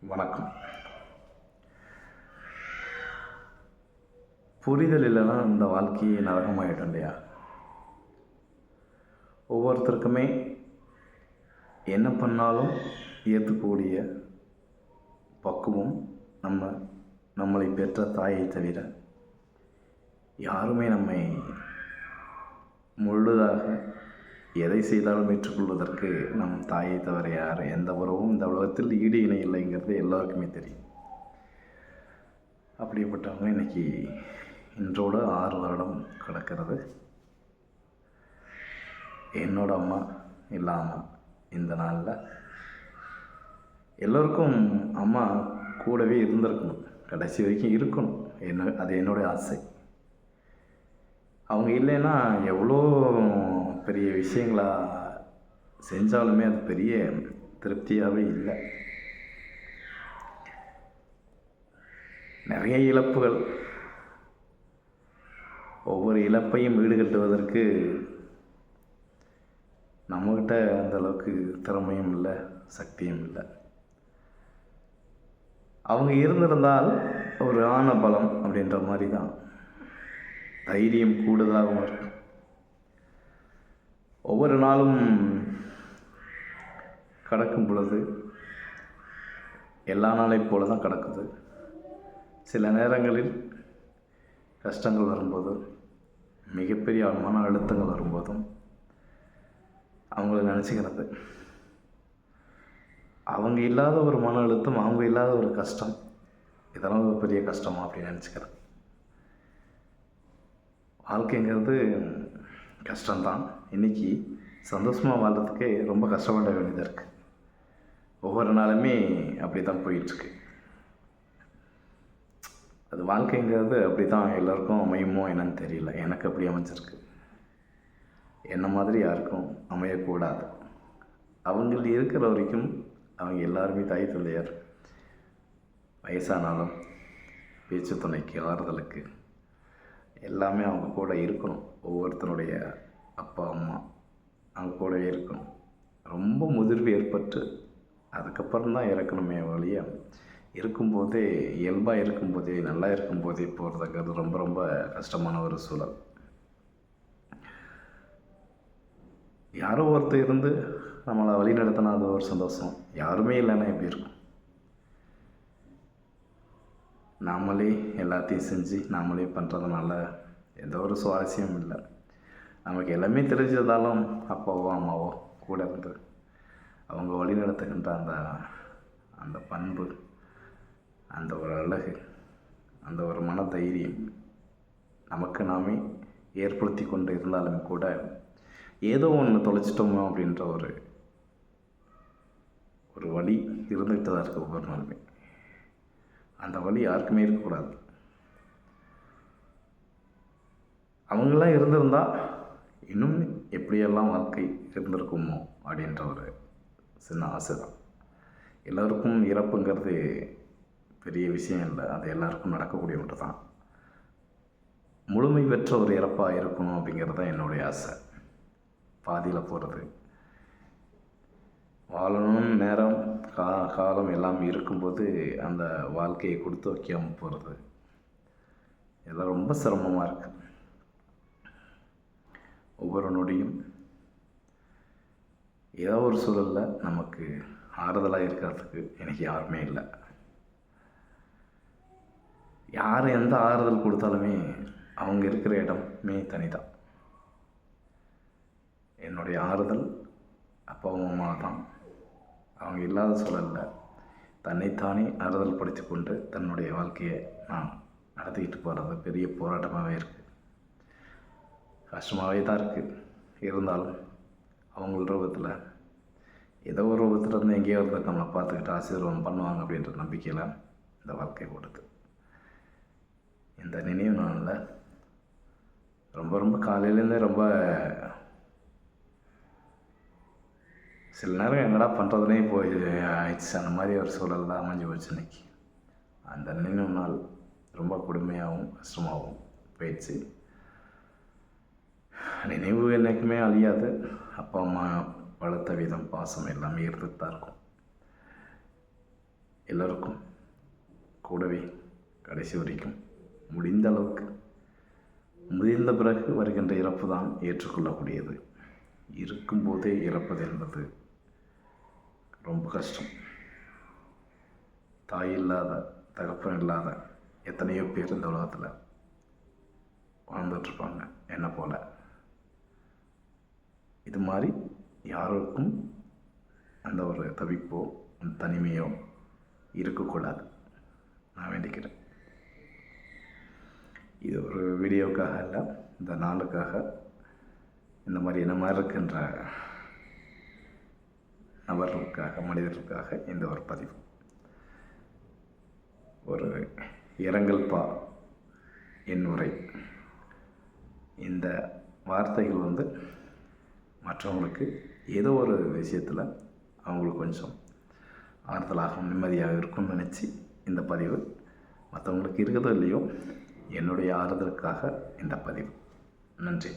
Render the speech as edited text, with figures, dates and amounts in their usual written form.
வணக்கம். புரிதல் இல்லைன்னா இந்த வாழ்க்கையே நரகமாயிடும் இல்லையா? ஒவ்வொருத்தருக்குமே என்ன பண்ணாலும் ஏற்றுக்கூடிய பக்குவம் நம்மளை பெற்ற தாயை தவிர யாருமே நம்மை முழுதாக எதை செய்தாலும் ஏற்றுக்கொள்வதற்கு நம் தாயை தவிர எந்த உறவும் இந்த உலகத்தில் ஈடு இணை இல்லைங்கிறது எல்லாருக்குமே தெரியும். அப்படிப்பட்டவங்க இன்னைக்கு இன்றோடு 6 வருடம் கிடக்கிறது. என்னோட அம்மா இல்லாமல் இந்த நாளில் எல்லோருக்கும் அம்மா கூடவே இருந்திருக்கணும், கடைசி வரைக்கும் இருக்கணும். அது என்னுடைய ஆசை. அவங்க இல்லைன்னா எவ்வளோ பெரிய விஷயங்களா செஞ்சாலுமே அது பெரிய திருப்தியாகவே இல்லை. நிறைய இழப்புகள். ஒவ்வொரு இழப்பையும் ஈடுகட்டுவதற்கு நம்மகிட்ட அந்த அளவுக்கு திறமையும் இல்லை, சக்தியும் இல்லை. அவங்க இருந்திருந்தால் ஒரு ஆண பலம் அப்படின்ற மாதிரி தான், தைரியம் கூடுதலாகவும் இருக்கும். ஒவ்வொரு நாளும் கடக்கும் பொழுது எல்லா நாளைப் போல தான் கடக்குது. சில நேரங்களில் கஷ்டங்கள் வரும்போது, மிகப்பெரிய மன அழுத்தங்கள் வரும்போதும் அவங்கள நினச்சிக்கிறது, அவங்க இல்லாத ஒரு மன அழுத்தம், அவங்க இல்லாத ஒரு கஷ்டம், இதெல்லாம் ஒரு பெரிய கஷ்டமா அப்படின்னு நினச்சிக்கிறது. வாழ்க்கைங்கிறது கஷ்டம்தான். இன்றைக்கி சந்தோஷமாக வாழ்கிறதுக்கே ரொம்ப கஷ்டப்பட வேண்டியதாக இருக்குது. ஒவ்வொரு நாளுமே அப்படி தான் போயிட்டுருக்கு. அது வாழ்க்கைங்கிறது அப்படி தான் எல்லாருக்கும் அமையுமோ என்னன்னு தெரியல. எனக்கு அப்படி அமைஞ்சிருக்கு. என்ன மாதிரி யாருக்கும் அமையக்கூடாது. அவங்கள இருக்கிற வரைக்கும் அவங்க எல்லாருமே தாய் தந்தையார். வயசானாலும் பேச்சு துணைக்கு, ஆறுதலுக்கு எல்லாமே அவங்க கூட இருக்கணும். ஒவ்வொருத்தருடைய அப்பா அம்மா அவங்க கூடவே இருக்கணும். ரொம்ப முதிர்வு ஏற்பட்டு அதுக்கப்புறம் தான் இறக்கணுமே வழிய, இருக்கும்போதே இயல்பாக இருக்கும்போதே நல்லா இருக்கும்போதே போகிறதுங்கிறது ரொம்ப ரொம்ப கஷ்டமான ஒரு சூழல். யாரோ ஒருத்தர் இருந்து நம்மளை வழி நடத்தினா அது ஒரு சந்தோஷம். யாருமே இல்லைன்னா எப்படி இருக்கும்? நாமளே எல்லாத்தையும் செஞ்சு நாமளே பண்ணுறதுனால எந்த ஒரு சுவாரஸ்யமும் இல்லை. நமக்கு எல்லாமே தெரிஞ்சதாலும் அப்பாவோ அம்மாவோ கூட இருந்து அவங்க வழி நடத்துகின்ற அந்த பண்பு, அந்த ஒரு அழகு, அந்த ஒரு மன தைரியம் நமக்கு நாமே ஏற்படுத்தி கொண்டு இருந்தாலும் கூட ஏதோ ஒன்று தொலைச்சிட்டோமோ அப்படின்ற ஒரு வழி இருந்துகிட்டு தான் இருக்குது ஒவ்வொரு நாளுமே. அந்த வழி யாருக்குமே இருக்கக்கூடாது. அவங்களாம் இருந்திருந்தால் இன்னும் எப்படியெல்லாம் வாழ்க்கை இருந்திருக்குமோ அப்படின்ற ஒரு சின்ன ஆசை தான். எல்லோருக்கும் இறப்புங்கிறது பெரிய விஷயம் இல்லை, அது எல்லாருக்கும் நடக்கக்கூடிய ஒன்று தான். முழுமை பெற்ற ஒரு இறப்பாக இருக்கணும் அப்படிங்கிறது தான் என்னுடைய ஆசை. பாதியில் போகிறது, வாழணும் நேரம் காலம் எல்லாம் இருக்கும்போது அந்த வாழ்க்கையை கொடுத்து வைக்காமல் போகிறது, இதெல்லாம் ரொம்ப சிரமமாக இருக்குது. ஒவ்வொரு நொடியும் ஏதோ ஒரு சூழலில் நமக்கு ஆறுதலாக இருக்கிறதுக்கு எனக்கு யாருமே இல்லை. யார் எந்த ஆறுதல் கொடுத்தாலுமே அவங்க இருக்கிற இடமே தனிதான். என்னுடைய ஆறுதல் அப்பாவும் அம்மா தான். அவங்க இல்லாத சூழலில் தன்னைத்தானே ஆறுதல் படுத்தி கொண்டு தன்னுடைய வாழ்க்கையை நான் நடத்திக்கிட்டு போகிறது பெரிய போராட்டமாகவே இருக்குது. கஷ்டமாகவே தான் இருக்குது. இருந்தாலும் அவங்கள ரூபத்தில் ஏதோ ஒரு ரூபத்தில் இருந்து எங்கேயோ ஒருத்தர் நம்மளை பார்த்துக்கிட்டு ஆசீர்வாதம் பண்ணுவாங்க அப்படின்ற நம்பிக்கையில் இந்த வாழ்க்கை ஓடுது. இந்த நினைவு நாளில் ரொம்ப ரொம்ப காலையிலேருந்தே ரொம்ப சில நேரம் என்னடா பண்ணுறதுனே போய் ஆயிடுச்சு. அந்த மாதிரி ஒரு சூழல் தான் அமைஞ்சு போச்சு இன்னைக்கு. அந்த நினைவு நாள் ரொம்ப கொடுமையாகவும் கஷ்டமாகவும் போயிடுச்சு. நினைவு என்றைக்குமே அழியாது. அப்பா அம்மா வளர்த்த விதம், பாசம் எல்லாமே இருந்துட்டு தான் இருக்கும். எல்லோருக்கும் கூடவே கடைசி வரைக்கும் முடிந்த அளவுக்கு முதிர்ந்த பிறகு வருகின்ற இறப்பு தான் ஏற்றுக்கொள்ளக்கூடியது. இருக்கும்போதே இறப்பது என்பது ரொம்ப கஷ்டம். தாய் இல்லாத, தகப்பன் இல்லாத எத்தனையோ பேர் இந்த உலகத்தில் வாழ்ந்துட்டுருப்பாங்க என்னை போல். இது மாதிரி யாருக்கும் அந்த ஒரு தவிப்போ அந்த தனிமையோ இருக்கக்கூடாது, நான் வேண்டிக்கிறேன். இது ஒரு வீடியோவுக்காக இல்லை, இந்த நாளுக்காக, இந்த மாதிரி என்ன மாதிரி இருக்கின்ற நபர்களுக்காக, மனிதர்களுக்காக இந்த ஒரு பதிவு. ஒரு இரங்கல் பா என் உரை. இந்த வார்த்தைகள் மற்றவங்களுக்கு ஏதோ ஒரு விஷயத்தில் அவங்களுக்கு கொஞ்சம் ஆறுதலாகவும் நிம்மதியாக இருக்கும்னு நினச்சி இந்த பதிவு. மற்றவங்களுக்கு இருக்கிறதோ இல்லையோ, என்னுடைய ஆறுதலுக்காக இந்த பதிவு. நன்றி.